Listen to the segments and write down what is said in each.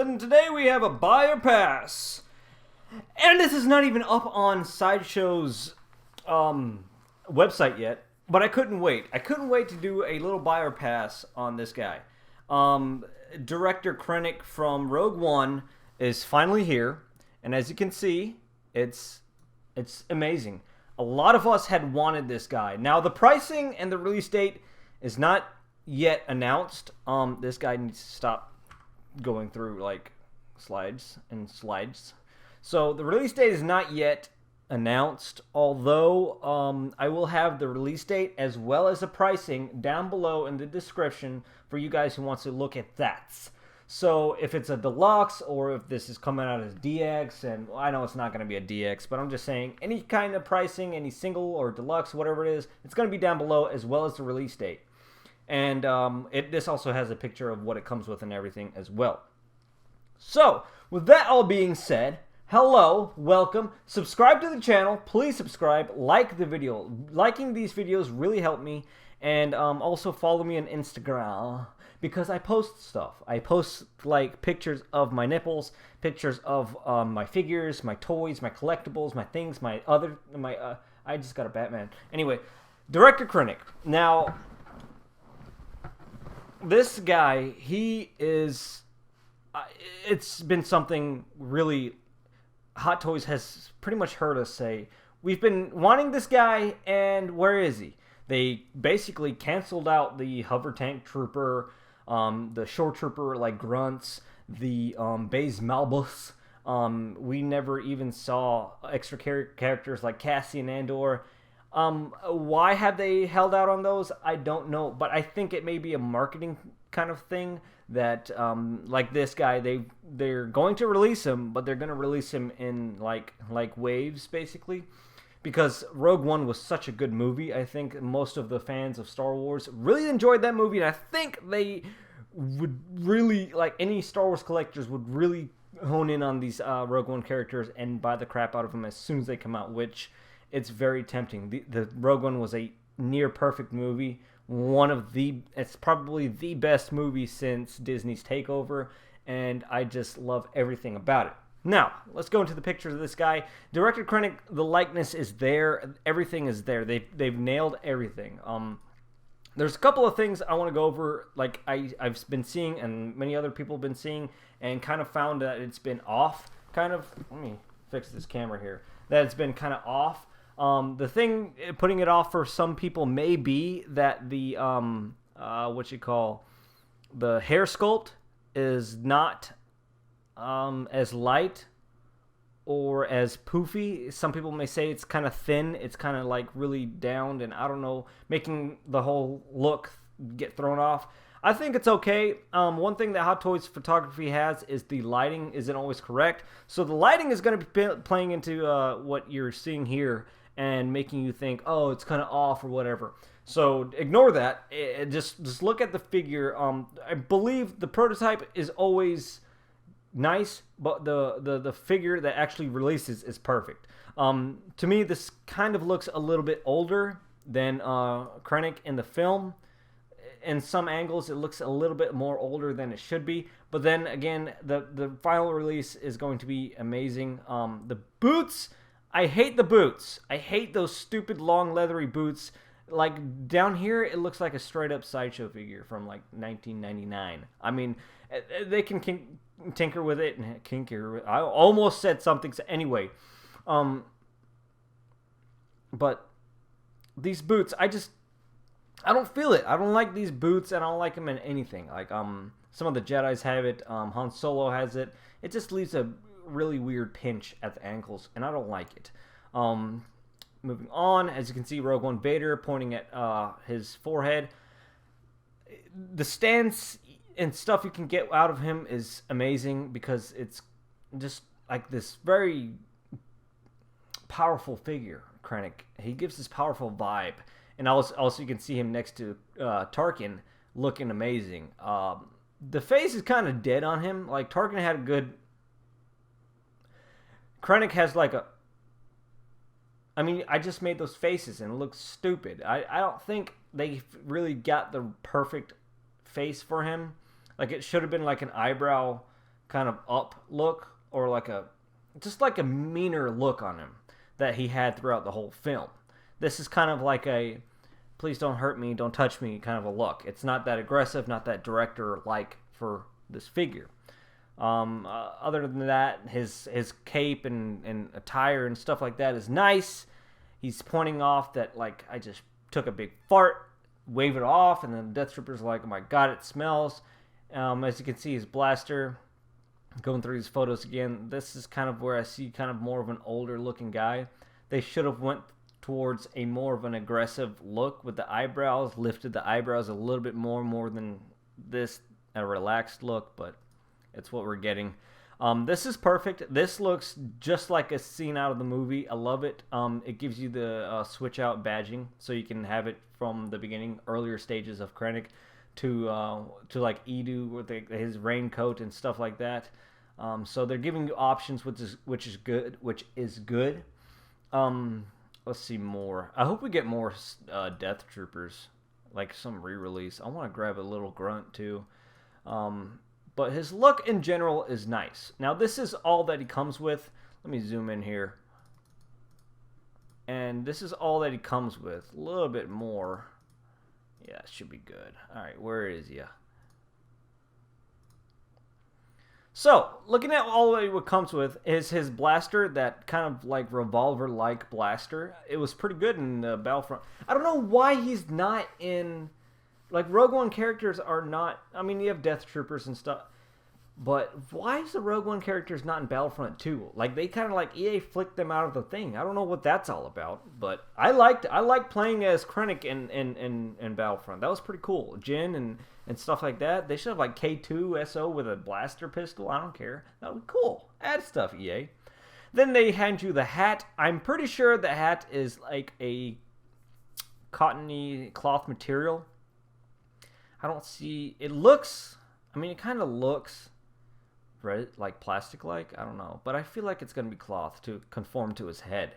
and today we have a buyer pass. And this is not even up on Sideshow's website yet, but I couldn't wait. I couldn't wait to do a little buyer pass on this guy. Director Krennic from Rogue One is finally here, and as you can see, it's amazing. A lot of us had wanted this guy. Now, the pricing and the release date is not yet announced. This guy needs to stop going through like slides. So the release date is not yet announced, although I will have the release date as well as the pricing down below in the description for you guys who wants to look at that. So if it's a deluxe or if this is coming out as DX, and I know it's not going to be a DX, but I'm just saying any kind of pricing, any single or deluxe, whatever it is, it's going to be down below as well as the release date. And this also has a picture of what it comes with and everything as well. So with that all being said, hello, welcome, subscribe to the channel, please subscribe, like the video. Liking these videos really help me, and also follow me on Instagram, because I post stuff. I post like pictures of my nipples, pictures of my figures, my toys, my collectibles, my things, I just got a Batman. Anyway, Director Krennic. Now, this guy, he is, it's been something really, Hot Toys has pretty much heard us say, we've been wanting this guy, and where is he? They basically canceled out the hover tank trooper, the shore trooper like grunts, the Baze Malbus. We never even saw extra characters like Cassian Andor. Why have they held out on those? I don't know, but I think it may be a marketing kind of thing that like this guy, they're going to release him, but they're going to release him in like waves basically, because Rogue One was such a good movie. I think most of the fans of Star Wars really enjoyed that movie, and I think they would really, like any Star Wars collectors would really hone in on these Rogue One characters and buy the crap out of them as soon as they come out, which it's very tempting. The Rogue One was a near perfect movie. It's probably the best movie since Disney's takeover, and I just love everything about it. Now, let's go into the pictures of this guy. Director Krennic, the likeness is there. Everything is there. They've nailed everything. There's a couple of things I want to go over, like I've been seeing and many other people have been seeing, and kind of found that it's been off, kind of. Let me fix this camera here. That it's been kind of off. The thing putting it off for some people may be that the the hair sculpt is not as light or as poofy. Some people may say it's kind of thin. It's kind of like really downed, and I don't know, making the whole look get thrown off. I think it's okay. One thing that Hot Toys photography has is the lighting isn't always correct. So the lighting is going to be playing into what you're seeing here and making you think, oh, it's kind of off or whatever. So ignore that. Just look at the figure. I believe the prototype is always nice, but the figure that actually releases is perfect. To me, this kind of looks a little bit older than Krennic in the film. In some angles, it looks a little bit more older than it should be. But then again, the final release is going to be amazing. The boots, I hate the boots. I hate those stupid long leathery boots. Like down here, it looks like a straight up Sideshow figure from like 1999. I mean, they can tinker with it and kinker. I almost said something. Anyway, but these boots, I don't feel it. I don't like these boots, and I don't like them in anything. Like some of the Jedis have it. Han Solo has it. It just leaves a really weird pinch at the ankles, and I don't like it. Moving on, as you can see, Rogue One Vader pointing at his forehead. The stance and stuff you can get out of him is amazing, because it's just like this very powerful figure, Krennic. He gives this powerful vibe. And also you can see him next to Tarkin looking amazing. The face is kind of dead on him. Like, Tarkin had a good... Krennic has like a... I mean, I just made those faces and it looks stupid. I don't think they really got the perfect face for him. Like, it should have been like an eyebrow kind of up look, or like just like a meaner look on him that he had throughout the whole film. This is kind of like a please don't hurt me, don't touch me kind of a look. It's not that aggressive, not that director-like for this figure. Other than that, his cape and attire and stuff like that is nice. He's pointing off that, like, I just took a big fart, wave it off, and then the Death Trooper's like, oh my god, it smells. As you can see, his blaster, going through these photos again, this is kind of where I see kind of more of an older looking guy. They should have went towards a more of an aggressive look with the eyebrows, lifted the eyebrows a little bit more than this, a relaxed look, but it's what we're getting. This is perfect. This looks just like a scene out of the movie. I love it. It gives you the switch out badging, so you can have it from the beginning, earlier stages of Krennic, to like Edu with his raincoat and stuff like that. So they're giving you options, which is good. Let's see more. I hope we get more Death Troopers, like some re-release. I want to grab a little grunt too. But his look in general is nice. Now, this is all that he comes with. Let me zoom in here. And this is all that he comes with. A little bit more. Yeah, it should be good. Alright, where is he? So, looking at all that it comes with is his blaster, that kind of like revolver-like blaster. It was pretty good in Battlefront. I don't know why he's not in... Like, Rogue One characters are not... I mean, you have Death Troopers and stuff. But why is the Rogue One characters not in Battlefront 2? Like, they kind of like EA flicked them out of the thing. I don't know what that's all about. But I liked playing as Krennic in Battlefront. That was pretty cool. Jyn and stuff like that. They should have like K2 SO with a blaster pistol. I don't care. That would be cool. Add stuff, EA. Then they hand you the hat. I'm pretty sure the hat is like a cottony cloth material. I don't see... It looks... I mean, it kind of looks... Right, like plastic-like? I don't know. But I feel like it's going to be cloth to conform to his head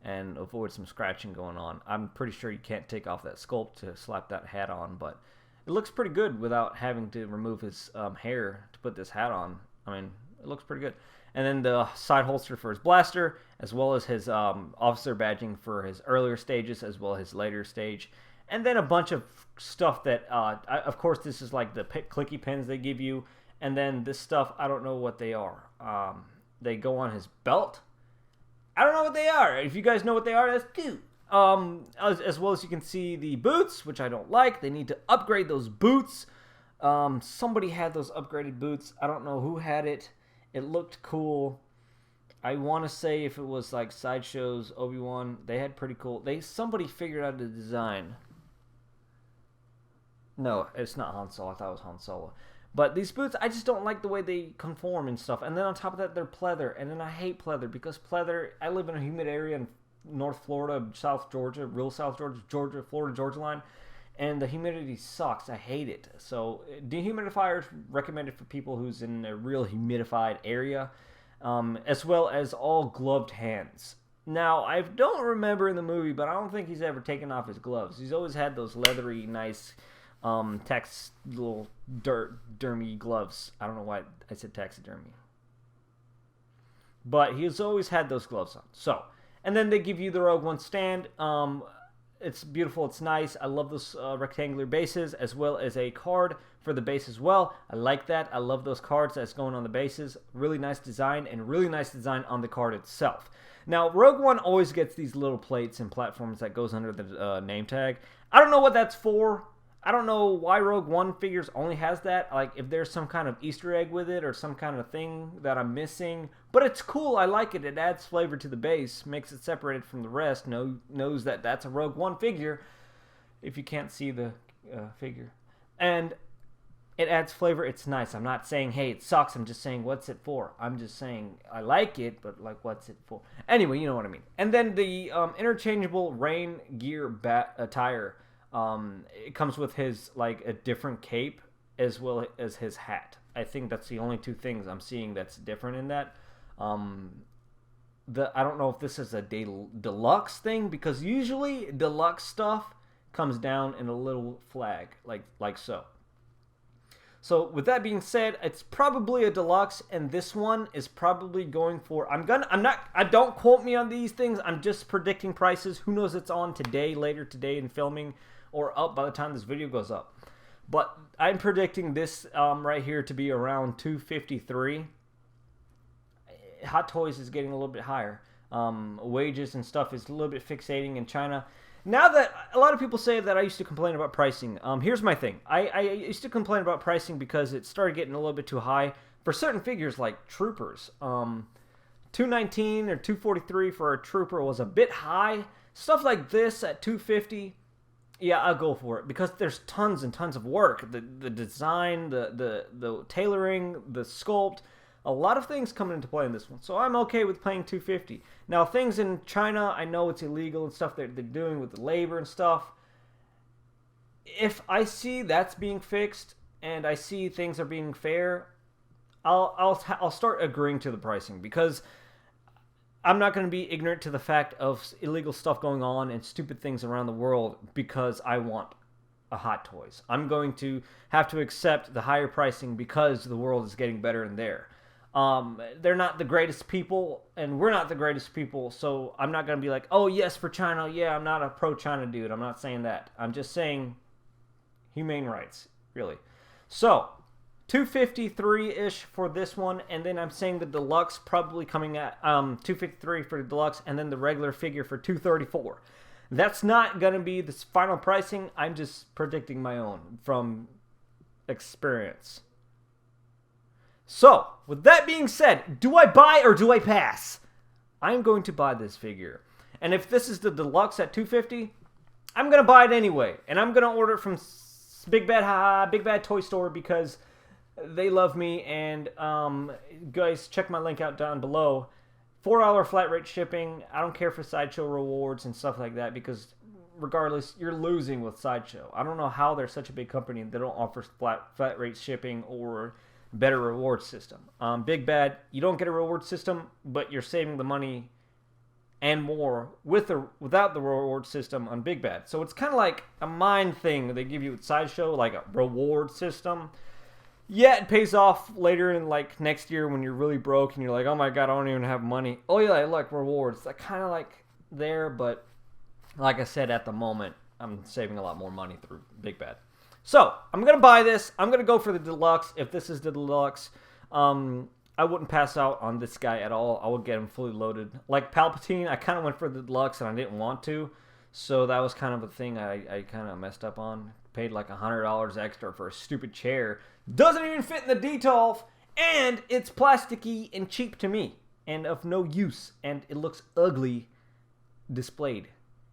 and avoid some scratching going on. I'm pretty sure you can't take off that sculpt to slap that hat on, but it looks pretty good without having to remove his hair to put this hat on. I mean, it looks pretty good. And then the side holster for his blaster, as well as his officer badging for his earlier stages, as well as his later stage. And then a bunch of stuff that, of course, this is like the clicky pins they give you. And then this stuff, I don't know what they are. They go on his belt. I don't know what they are. If you guys know what they are, that's cute. As well as you can see the boots, which I don't like. They need to upgrade those boots. Somebody had those upgraded boots. I don't know who had it. It looked cool. I want to say if it was like Sideshow's Obi-Wan, they had pretty cool. Somebody figured out the design. No, it's not Han Solo. I thought it was Han Solo. But these boots, I just don't like the way they conform and stuff. And then on top of that, they're pleather. And then I hate pleather because pleather, I live in a humid area in North Florida, South Georgia, real South Georgia, Florida, Georgia line. And the humidity sucks. I hate it. So dehumidifiers recommended for people who's in a real humidified area, as well as all gloved hands. Now, I don't remember in the movie, but I don't think he's ever taken off his gloves. He's always had those leathery, nice... little dermy gloves. I don't know why I said taxidermy. But he's always had those gloves on. So, and then they give you the Rogue One stand. It's beautiful. It's nice. I love those rectangular bases, as well as a card for the base as well. I like that. I love those cards that's going on the bases. Really nice design, and really nice design on the card itself. Now, Rogue One always gets these little plates and platforms that goes under the name tag. I don't know what that's for. I don't know why Rogue One figures only has that. Like, if there's some kind of Easter egg with it or some kind of thing that I'm missing. But it's cool. I like it. It adds flavor to the base. Makes it separated from the rest. Knows that that's a Rogue One figure. If you can't see the figure. And it adds flavor. It's nice. I'm not saying, hey, it sucks. I'm just saying, what's it for? I'm just saying, I like it, but, like, what's it for? Anyway, you know what I mean. And then the interchangeable rain gear attire. It comes with his, like, a different cape as well as his hat. I think that's the only two things I'm seeing that's different in that. I don't know if this is a deluxe thing, because usually deluxe stuff comes down in a little flag, like so. So with that being said, it's probably a deluxe, and this one is probably going for, don't quote me on these things, I'm just predicting prices. Who knows, it's on today, later today in filming, or up by the time this video goes up. But I'm predicting this right here to be around $253. Hot Toys is getting a little bit higher. Wages and stuff is a little bit fixating in China. Now that a lot of people say that I used to complain about pricing, here's my thing. I used to complain about pricing because it started getting a little bit too high for certain figures like Troopers. $219 or $243 for a Trooper was a bit high. Stuff like this at $250, yeah, I'll go for it because there's tons and tons of work. The design, the tailoring, the sculpt. A lot of things come into play in this one, so I'm okay with paying $250. Now, things in China, I know it's illegal and stuff that they're doing with the labor and stuff. If I see that's being fixed and I see things are being fair, I'll start agreeing to the pricing because I'm not going to be ignorant to the fact of illegal stuff going on and stupid things around the world because I want a Hot Toys. I'm going to have to accept the higher pricing because the world is getting better in there. They're not the greatest people, and we're not the greatest people, so I'm not going to be like, oh, yes, for China. Yeah, I'm not a pro-China dude. I'm not saying that. I'm just saying humane rights, really. So, $253-ish for this one, and then I'm saying the deluxe probably coming at $253 for the deluxe, and then the regular figure for $234. That's not going to be the final pricing. I'm just predicting my own from experience. So, with that being said, do I buy or do I pass? I'm going to buy this figure. And if this is the deluxe at $250, I'm going to buy it anyway. And I'm going to order it from Big Bad Toy Store because they love me. And guys, check my link out down below. $4 flat rate shipping. I don't care for Sideshow rewards and stuff like that because regardless, you're losing with Sideshow. I don't know how they're such a big company and they don't offer flat rate shipping or better reward system. Big Bad, you don't get a reward system, but you're saving the money and more without the reward system on Big Bad. So it's kind of like a mind thing they give you with Sideshow, like a reward system. Yeah, it pays off later in like next year when you're really broke and you're like, oh my god, I don't even have money. Oh yeah, I like rewards. That kind of like there, but like I said, at the moment, I'm saving a lot more money through Big Bad. So, I'm going to buy this. I'm going to go for the deluxe. If this is the deluxe, I wouldn't pass out on this guy at all. I would get him fully loaded. Like Palpatine, I kind of went for the deluxe and I didn't want to. So, that was kind of a thing I kind of messed up on. Paid like $100 extra for a stupid chair. Doesn't even fit in the Detolf. And it's plasticky and cheap to me. And of no use. And it looks ugly displayed.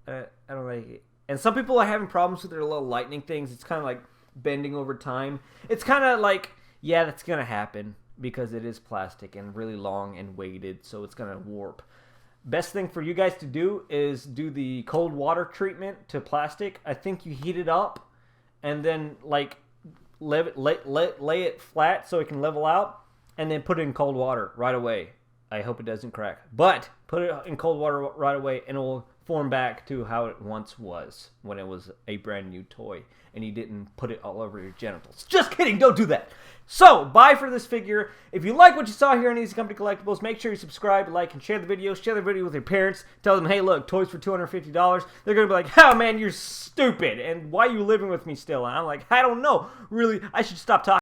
I don't like it. And some people are having problems with their little lightning things. It's kind of like bending over time. It's kind of like, yeah, that's going to happen because it is plastic and really long and weighted, so it's going to warp. Best thing for you guys to do is do the cold water treatment to plastic. I think you heat it up and then like lay it flat so it can level out and then put it in cold water right away. I hope it doesn't crack. But put it in cold water right away and it will form back to how it once was when it was a brand new toy and you didn't put it all over your genitals. Just kidding, don't do that. So, buy for this figure. If you like what you saw here on Easy Company Collectibles, make sure you subscribe, like, and share the video. Share the video with your parents. Tell them, hey, look, toys for $250. They're going to be like, oh, man, you're stupid. And why are you living with me still? And I'm like, I don't know. Really, I should stop talking.